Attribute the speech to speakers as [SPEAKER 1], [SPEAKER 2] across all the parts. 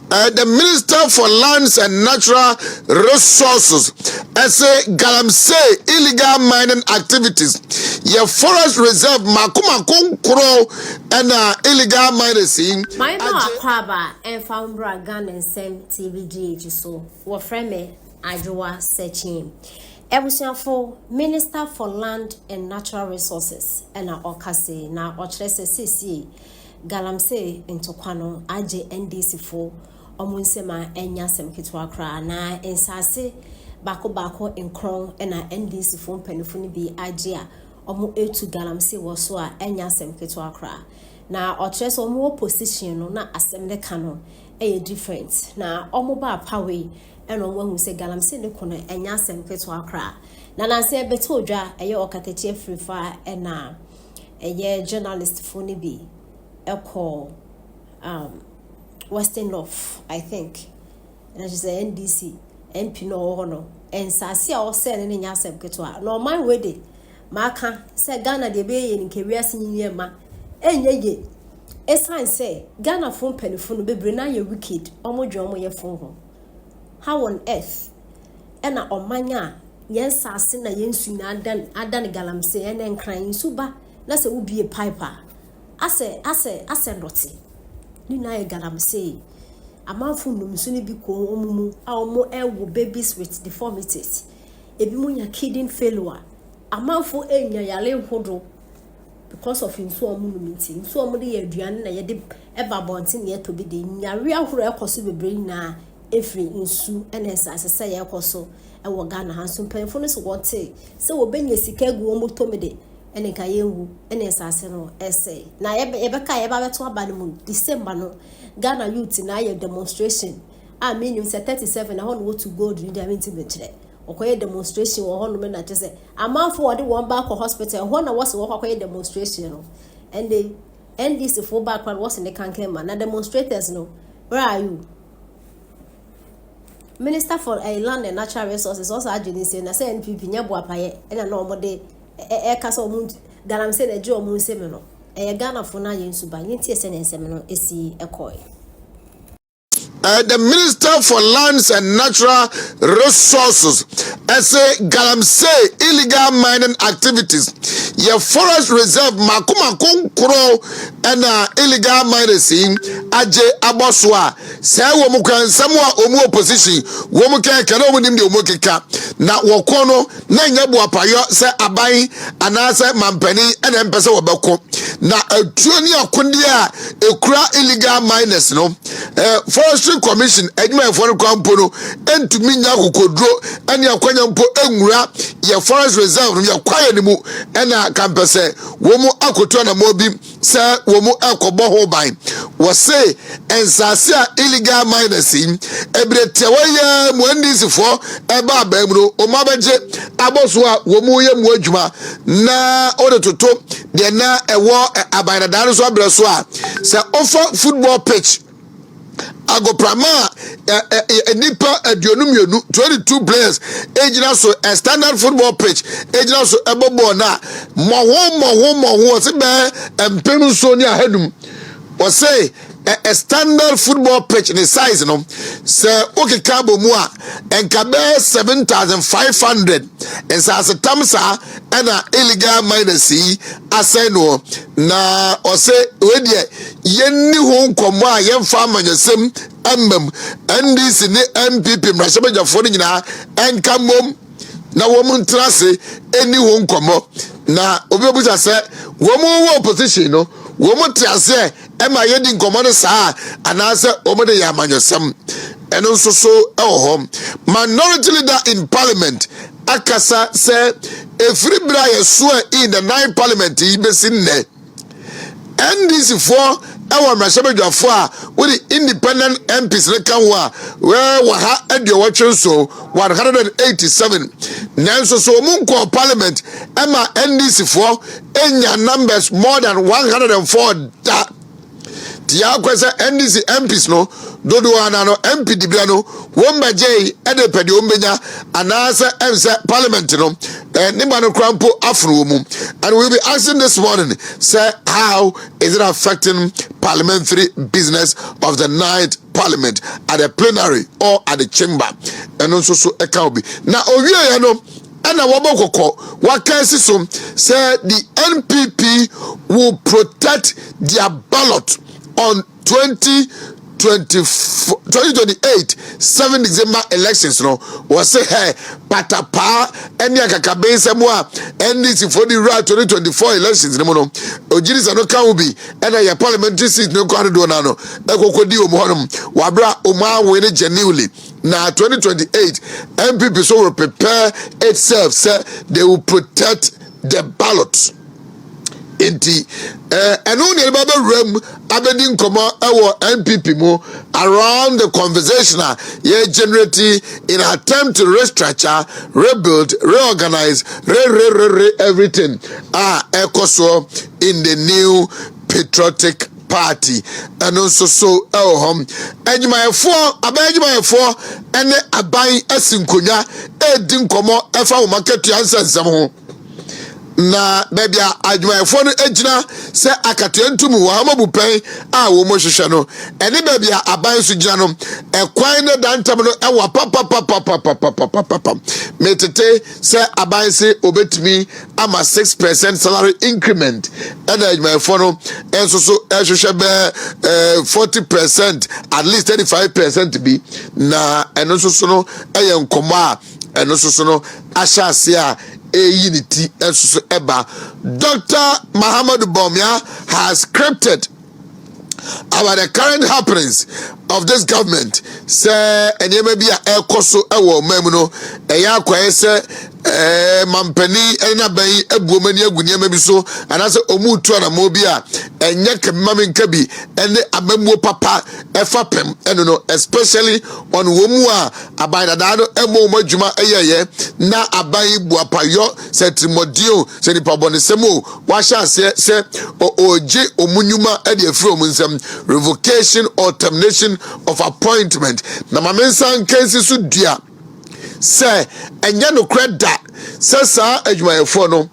[SPEAKER 1] The Minister for Lands and Natural Resources say Galamsey illegal mining activities. Your forest reserve Makumakon Kuro and illegal mining scene.
[SPEAKER 2] My Kwaba and found Bragan and Sam TVGH so were frame Addo searching. For Minister for Land and Natural Resources and Okase na Ochrese CC Galamsey into Kwano NDC for Omunsema enya sem kitwa kra na ensase bako enkron na NDC fo mpanifo bi age a omu etu Galamsey wo so a enya sem kitwa kra na otrese omu opposition no na asem ne ka no different na omu ba pawe eno wahu se Galamsey ne kono enya sem kitwa kra na nanse beto odwa okateche frifa na journalist fo ne bi eko Western Love, I think. And I just say NDC, MP no hono. And Sasia or said in Yasem Ketwa. No, my wedding. Maka said Ghana de Bay in Korea senior ma. And ye. As I say, Ghana phone penny phone be brina ye wicked, omo jomo ye phone. How on earth? And on manya, yes, Sasina Yensuna Adan Galamsey and then crying suba. That's a would be a piper. I say, Rotty. Nina Galamsey. A man from Numsuni Biko Omu, our more elbow babies with deformities. A bimunya kidding failure. A man for Enya Yale Hodo because of him so meeting. So many Adrian and Yadip ever bonting yet to be the Yaria who are possible brain now, every in Sue and as I say, also, and Wagana handsome penfulness what say. So obey your Sikagu Omotomede. Ene kayewu ene sase no essay na ebeka eba beto abanimu December no Ghana youth na ye demonstration I mean you say 37 na hono to gold ni dia menti betire okoye demonstration wo hono me na tese amanfo wo de won back hospital ho na wose wo kwakoye demonstration no and they NDC for background was in the campaign man na demonstrators no where are you Minister for Land and Natural Resources also agency na say NPP nya boapaye ena no omode kasa omu Galamsey na je omu nsem no Ghana fo na ye nsuba yenti ese na nsem no esi ekoi.
[SPEAKER 1] The Minister for Lands and Natural Resources say Galamsey illegal mining activities. Your forest reserve Makumakon Kuro and illegal mining scene aje aboswa. Say womukan samwa omu opposition womukan kana omunim de omukeka na wokono na nyabu apayo se aban anase mampani ene mpese wobeko na atuani akonde a ekura illegal miners no forestry commission edwuma for kwampo no entumi nya kokodro ene akwanya mpo enwura ye forest reserve no ye kwaye ne mu ena kampese womu akoto na mobi se womu akobo ho ban wo se ensase a illegal miners ebretewaye mu ndisifo eba abamro o mabeje aboso a womu ye mu adwuma na odototo de na ewo abanadare so abreso a se offer football pitch agoprama nipa aduonum 22 players ejina so a standard football pitch ejina so ebobo na mo se be empenu so ni ahadum o say a standard football pitch in the size no se okikabo mu a enkabe 7,500 and sa tamsa ana illegal miners aseno na o say we de yenni ho nkomo a yemfa amanyasem ambam NDC ne MPP mrashabajafo ni nyina enkamom na womun trase eni ho nkomo na obibuza se womun wo opposition no womun trase ema yedi nkomo no saa anase omode ya amanyasem eno nso so ehom minority leader in parliament akasa se efri bra yeso in the 9 parliament ibesinne NDC for our Mashabajafo a with the independent MPs rekanwa where waha edio watching so 187 nanso so munko parliament ema NDC for enya numbers more than 104 Tia kwese NDC MPs no dodo ana no MP dibia no womba J ede pedi ombenya anasa emse parliament no Nimano Krampo Afromu. And we'll be asking this morning, say, how is it affecting parliamentary business of the ninth parliament at the plenary or at the chamber? And also so account. Now, Ovia no. And a wabokoko, what can say the NPP will protect their ballot on 2028 7 December elections no was say hey patapa any akakabe semwa NDC for the right 2024 elections no no ojiris no can be and your parliamentary seat no kan do na no ekokodi omo wabra oma win genuinely now 2028 MPP so will prepare itself say they will protect the ballot. Inti and only baba room abedin komo ewo NPP mo around the conversation ye generating in an attempt to restructure, rebuild, reorganize, everything ekoso in the new patriotic party and also so Edjumayefo and abai esinkonya edin komo efa wo market answer ho na baby adwumayefo no agina se akatentum wa amabu pen a wo mo hwehwe no ene baby aban so gina no ekwan ne dantam no e wa papa metete se aban se obetumi ama 6% salary increment and adwumayefo no enso so hwehwe be 40% at least 35% bi na eno so no eye nkomo a eno so no ahyase a unity eba. Dr. Muhammad Bomia has scripted about the current happenings of this government. Say and you may be a koso ewo memuno eya kwaye se mampani ena ban ebuomani agunia mebi so anase omutu na mobia enye kemame nkabi ene amamuo papa efapem eno no especially on womu a abaidada no emo madwuma eyeye na aban Buah payo se trimodio se ni pabonesemo wa sha se oje omunyuma e de afro omunsem revocation or termination of appointment na mamensan kensi so dua say enye no kreda say sa adwumayefo no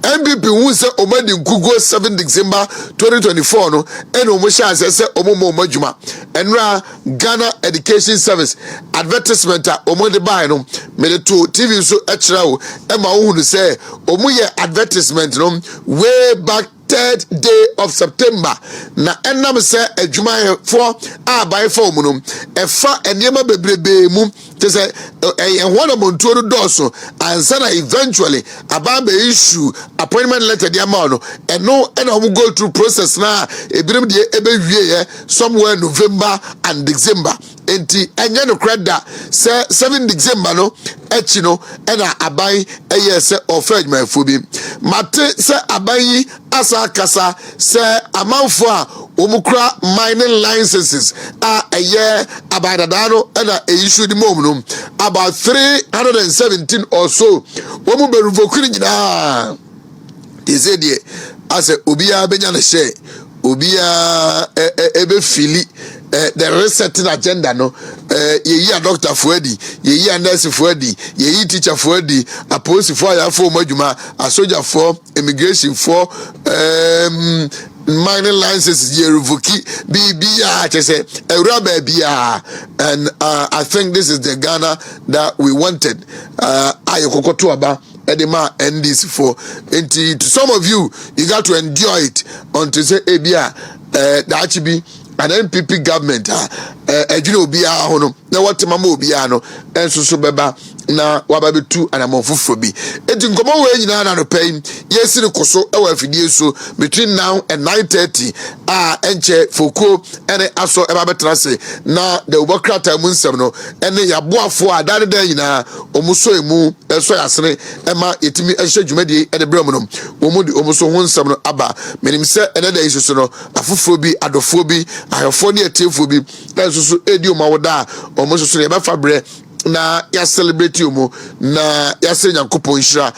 [SPEAKER 1] MPP who say omadi nkugo 7 December 2024 no eno mo sha say omomo madwuma enra Ghana Education Service advertisement a omode buy no me to TV so ekira wo e ma wo hu say omoye advertisement no way back 3rd day of September na enam se adwumayefo abai form no efa enema bebrebe mu te se ehwana montuo doso ansana eventually ababa issue appointment letter dia ma no eno ena we go through process na ebirim de ebewie somewhere November and December enti enye no kreda se 7 December no echi no ena abai eye se ofa adwumayefo bi mate se abai asa kasa se amanfo a omukra mining licenses a year abadadano and a issue the mom about 317 or so womu be revokuri nyina they said as a obia benyane share obia ebe fili the resetting agenda no ye doctor fuadi ye nurse fuadi ye teacher fuadi a police for ya for madwuma a soldier for immigration for mining licenses ye revoki bibia say Europa bia and I think this is the Ghana that we wanted ayokokoto aba edema NDC for to some of you got to endure it until say ebia that be an NPP government ejuna obi a hono na watemama obi a no enso so beba na wababetu anamofofo bi enti nkomo we nyina na no pay yesi ne koso ewa afidie so between now and 9:30 enche foko ene aso eba betra se na the ubokrata mu nsem no ene yaboafo a dade dan nyina omuso emu eso yasene ema yetimi ehye dwumadi ede brem no omudi omuso ho nsem no aba menim se ene da isusu no afofo bi adofo bi ayofo ne etefo bi enso so edi omawoda omuso so ye ba fabre na ya celebrate you mo na ya se nyankopon hira